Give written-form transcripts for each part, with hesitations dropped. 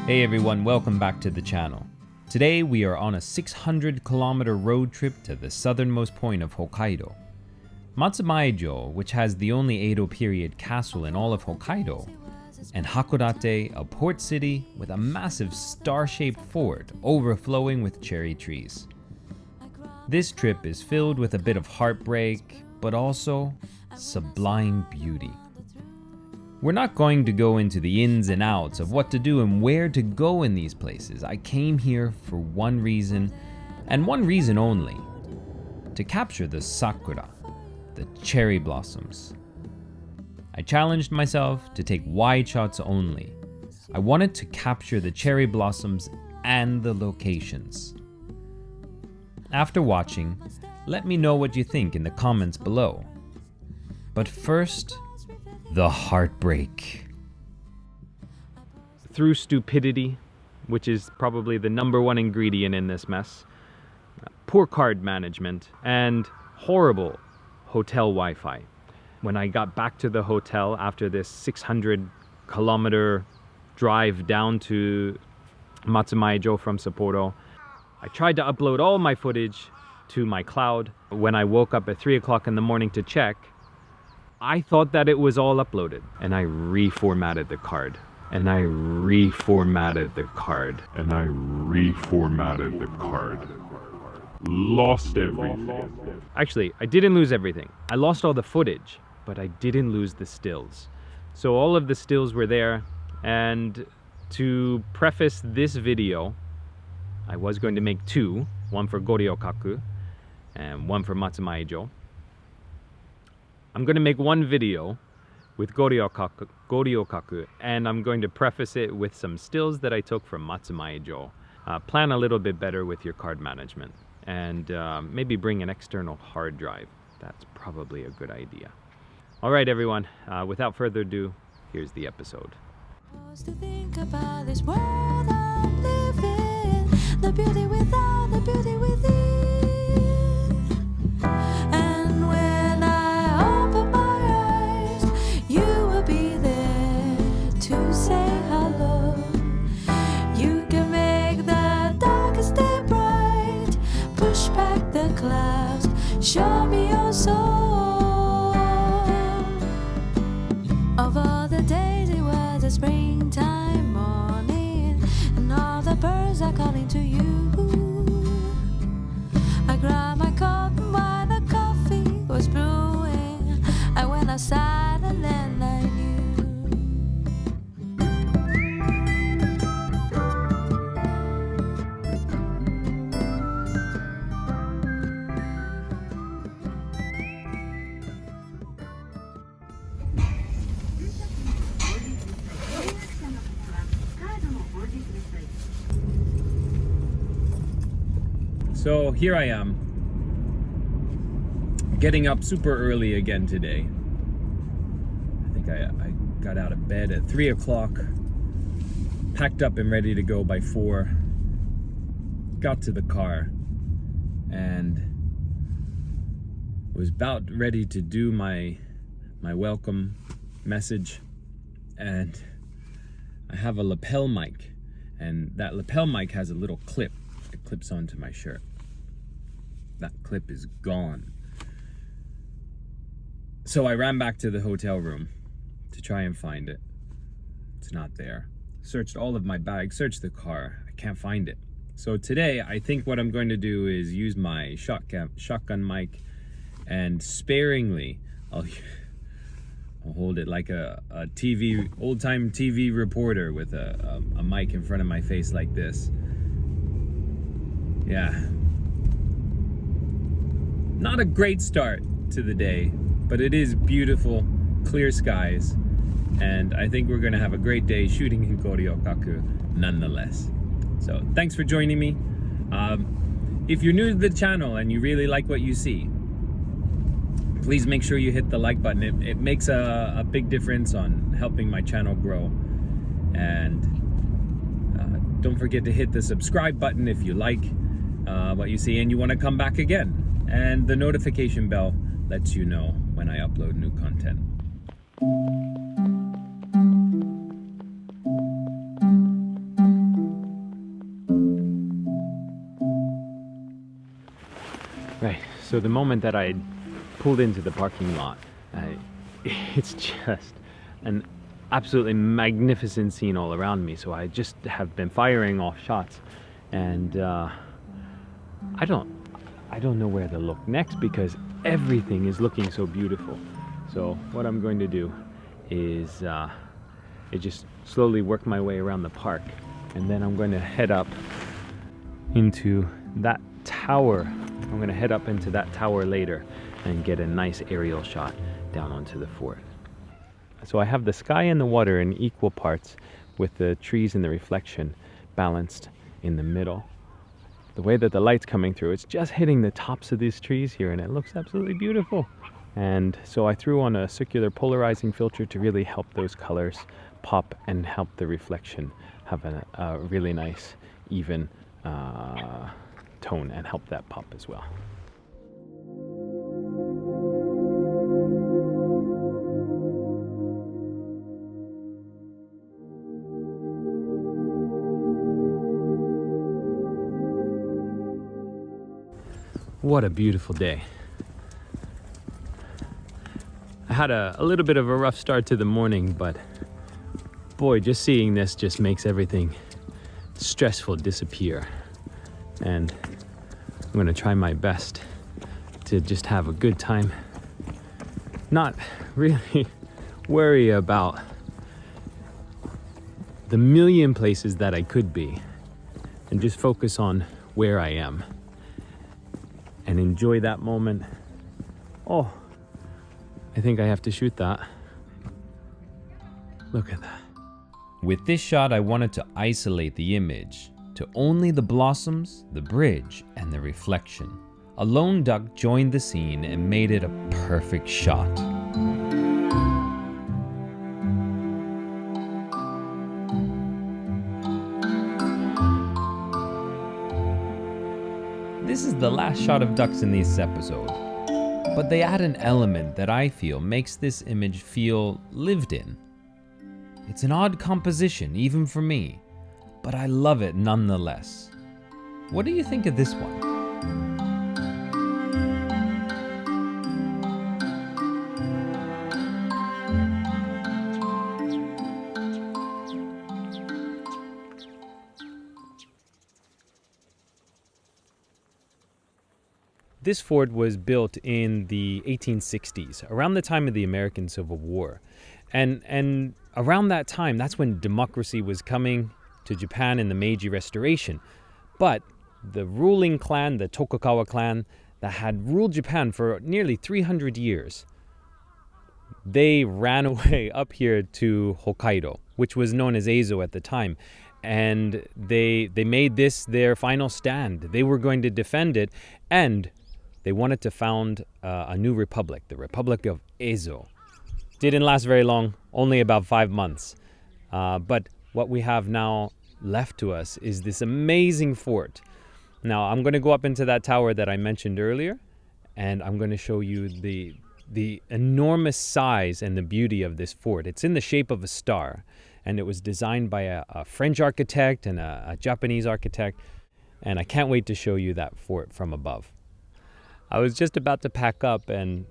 Hey everyone, welcome back to the channel. Today we are on a 600-kilometer road trip to the southernmost point of Hokkaido. Matsumae-jo, which has the only Edo period castle in all of Hokkaido, and Hakodate, a port city with a massive star-shaped fort overflowing with cherry trees. This trip is filled with a bit of heartbreak, but also sublime beauty. We're not going to go into the ins and outs of what to do and where to go in these places. I came here for one reason, and one reason only: to capture the sakura, the cherry blossoms. I challenged myself to take wide shots only. I wanted to capture the cherry blossoms and the locations. After watching, let me know what you think in the comments below. But first, the heartbreak. Through stupidity, which is probably the #1 ingredient in this mess, poor card management, and horrible hotel Wi-Fi. When I got back to the hotel after this 600-kilometer drive down to Matsumae-jo from Sapporo, I tried to upload all my footage to my cloud. When I woke up at 3 o'clock in the morning to check, I thought that it was all uploaded, and I reformatted the card. Lost everything. Actually, I didn't lose everything. I lost all the footage, but I didn't lose the stills. So all of the stills were there, and to preface this video, I was going to make two, one for Goryokaku and one for Matsumae-jo. I'm going to make one video with Goryokaku, and I'm going to preface it with some stills that I took from Matsumae-jo. Plan a little bit better with your card management, and maybe bring an external hard drive. That's probably a good idea. All right, everyone, without further ado, here's the episode. To think about this world I'm living, the beauty without, the beauty within. And when I open my eyes, you will be there to say hello. You can make the darkest day bright, push back the clouds, show me your soul. Of all the days it was a springtime morning, and all the birds are calling to you. I grabbed my cup while the coffee was brewing. I went outside and then I knew. So here I am, getting up super early again today. I think I got out of bed at 3 o'clock, packed up and ready to go by 4, got to the car, and was about ready to do my welcome message, and I have a lapel mic, and that lapel mic has a little clip. It clips onto my shirt. That clip is gone. So I ran back to the hotel room to try and find it. It's not there. Searched all of my bags, searched the car. I can't find it. So today, I think what I'm going to do is use my shotgun mic, and sparingly, I'll hold it like a TV, old-time TV reporter with a mic in front of my face like this. Yeah. Not a great start to the day, but it is beautiful, clear skies, and I think we're gonna have a great day shooting in Goryokaku nonetheless. So thanks for joining me. If you're new to the channel and you really like what you see, please make sure you hit the like button. It makes a big difference on helping my channel grow. And don't forget to hit the subscribe button if you like what you see and you want to come back again. And the notification bell lets you know when I upload new content. So the moment that I pulled into the parking lot, it's just an absolutely magnificent scene all around me. So I just have been firing off shots, and I don't know where to look next because everything is looking so beautiful. So what I'm going to do is just slowly work my way around the park, and then I'm going to head up into that tower. I'm going to head up into that tower later and get a nice aerial shot down onto the fort. So I have the sky and the water in equal parts, with the trees and the reflection balanced in the middle. The way that the light's coming through, it's just hitting the tops of these trees here, and it looks absolutely beautiful. And so I threw on a circular polarizing filter to really help those colors pop and help the reflection have a really nice even tone and help that pop as well. What a beautiful day. I had a little bit of a rough start to the morning, but boy, just seeing this just makes everything stressful disappear. And I'm going to try my best to just have a good time, not really worry about the million places that I could be, and just focus on where I am and enjoy that moment. Oh, I think I have to shoot that. Look at that. With this shot, I wanted to isolate the image to only the blossoms, the bridge, and the reflection. A lone duck joined the scene and made it a perfect shot. This is the last shot of ducks in this episode, but they add an element that I feel makes this image feel lived in. It's an odd composition, even for me, but I love it nonetheless. What do you think of this one? This fort was built in the 1860s, around the time of the American Civil War. And around that time, that's when democracy was coming to Japan in the Meiji Restoration. But the ruling clan, the Tokugawa clan, that had ruled Japan for nearly 300 years, they ran away up here to Hokkaido, which was known as Ezo at the time. And they made this their final stand. They were going to defend it, and they wanted to found a new republic, the Republic of Ezo. Didn't last very long, only about 5 months. But what we have now left to us is this amazing fort. Now, I'm going to go up into that tower that I mentioned earlier, and I'm going to show you the enormous size and the beauty of this fort. It's in the shape of a star, and it was designed by a French architect and a Japanese architect, and I can't wait to show you that fort from above. I was just about to pack up, and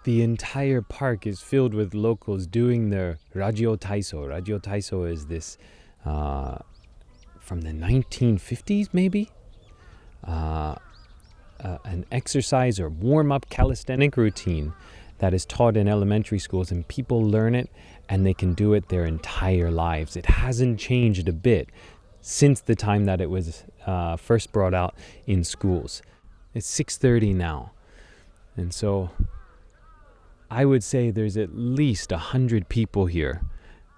the entire park is filled with locals doing their radio taiso. Radio taiso is this from the 1950s, maybe? An exercise or warm-up calisthenic routine that is taught in elementary schools, and people learn it and they can do it their entire lives. It hasn't changed a bit since the time that it was first brought out in schools. It's 6:30 now, and so I would say there's at least 100 people here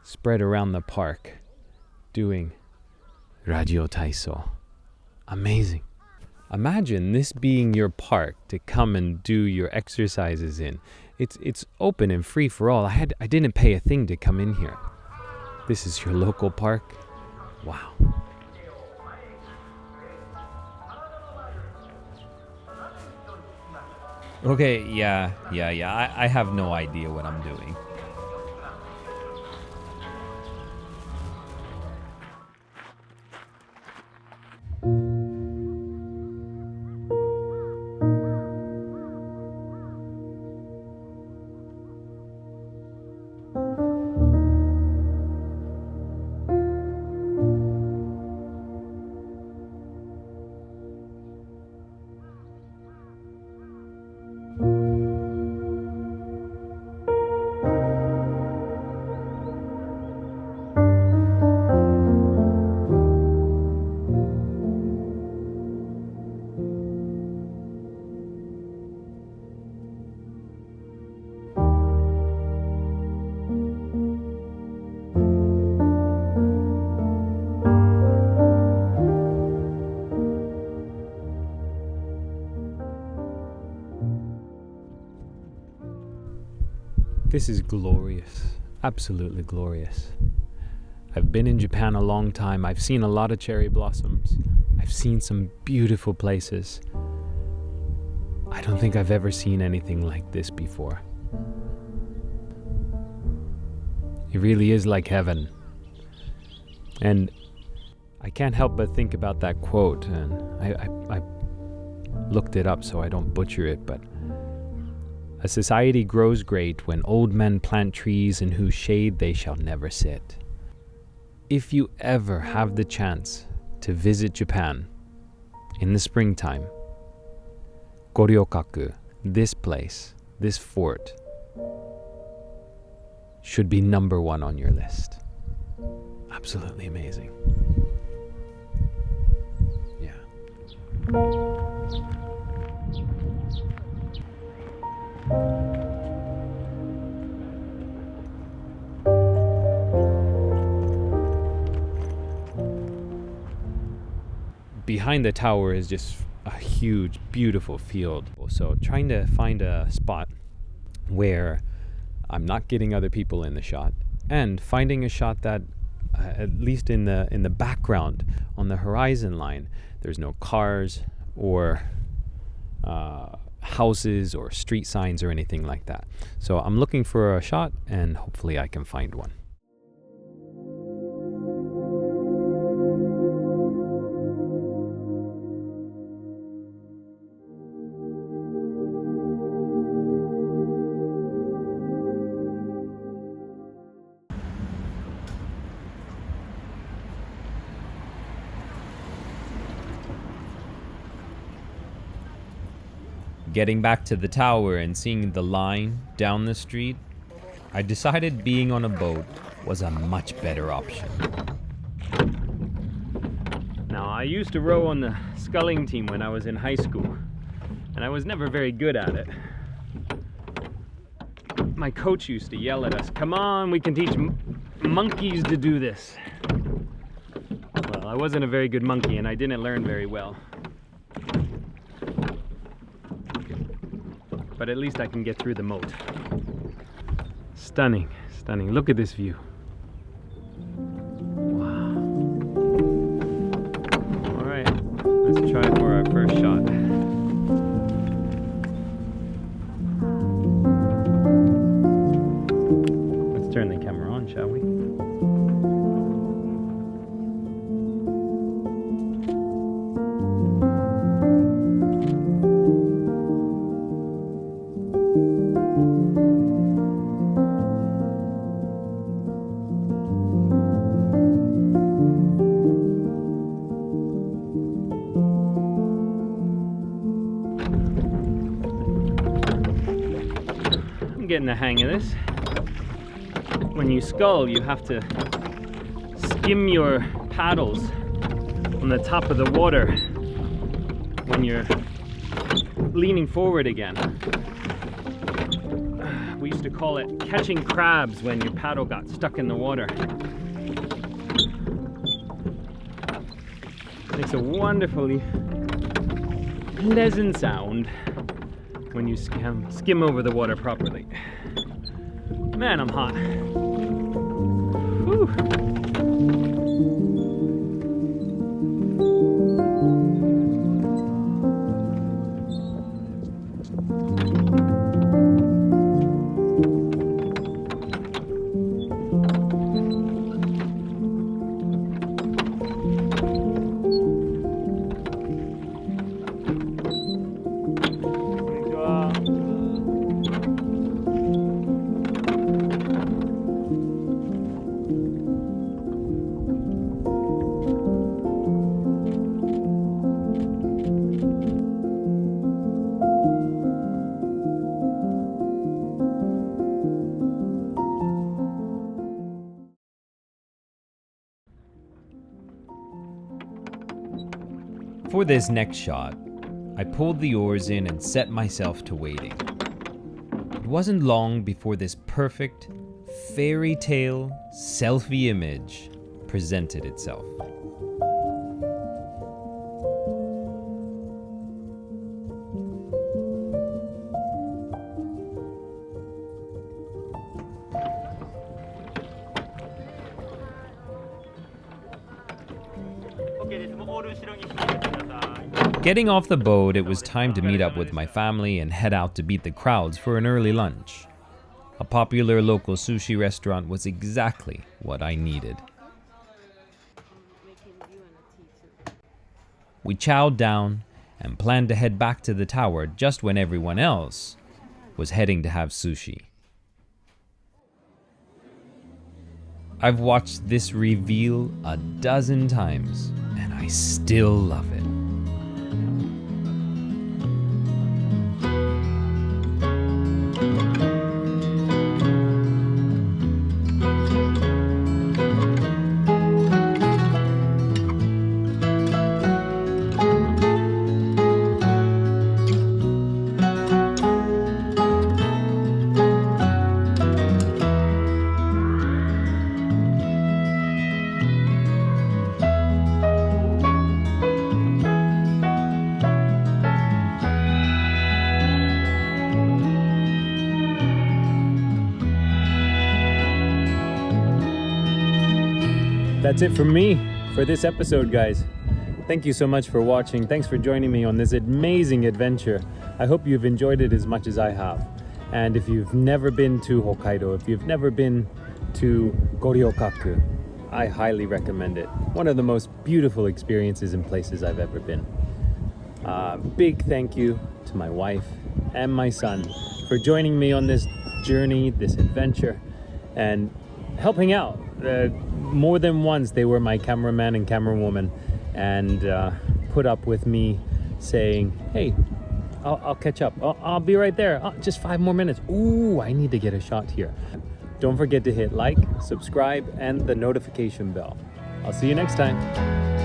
spread around the park doing radio taiso. Amazing. Imagine this being your park to come and do your exercises in. It's open and free for all. I didn't pay a thing to come in here. This is your local park. Wow. Okay, yeah. I have no idea what I'm doing. This is glorious, absolutely glorious. I've been in Japan a long time. I've seen a lot of cherry blossoms. I've seen some beautiful places. I don't think I've ever seen anything like this before. It really is like heaven. And I can't help but think about that quote, and I looked it up so I don't butcher it, but a society grows great when old men plant trees in whose shade they shall never sit. If you ever have the chance to visit Japan in the springtime, Goryokaku, this place, this fort, should be number one on your list. Absolutely amazing. Yeah. Behind the tower is just a huge, beautiful field. So trying to find a spot where I'm not getting other people in the shot, and finding a shot that at least in the background on the horizon line, there's no cars or houses or street signs or anything like that. So I'm looking for a shot, and hopefully I can find one. Getting back to the tower and seeing the line down the street, I decided being on a boat was a much better option. Now, I used to row on the sculling team when I was in high school, and I was never very good at it. My coach used to yell at us, "Come on, we can teach monkeys to do this." Well, I wasn't a very good monkey, and I didn't learn very well. But at least I can get through the moat. Stunning, stunning. Look at this view. Wow. All right, let's try for our first shot. Let's turn the camera on, shall we? Getting the hang of this. When you scull, you have to skim your paddles on the top of the water when you're leaning forward again. We used to call it catching crabs when your paddle got stuck in the water. Makes a wonderfully pleasant sound when you skim over the water properly. Man, I'm hot. Whew. For this next shot, I pulled the oars in and set myself to waiting. It wasn't long before this perfect, fairy tale selfie image presented itself. Getting off the boat, it was time to meet up with my family and head out to beat the crowds for an early lunch. A popular local sushi restaurant was exactly what I needed. We chowed down and planned to head back to the tower just when everyone else was heading to have sushi. I've watched this reveal a dozen times, and I still love it. That's it from me for this episode, guys. Thank you so much for watching. Thanks for joining me on this amazing adventure. I hope you've enjoyed it as much as I have. And if you've never been to Hokkaido, if you've never been to Goryokaku, I highly recommend it. One of the most beautiful experiences and places I've ever been. Big thank you to my wife and my son for joining me on this journey, this adventure, and helping out. More than once they were my cameraman and camerawoman, and put up with me saying, hey, I'll catch up, I'll be right there, just 5 more minutes, ooh, I need to get a shot here. Don't forget to hit like, subscribe, and the notification bell. I'll see you next time.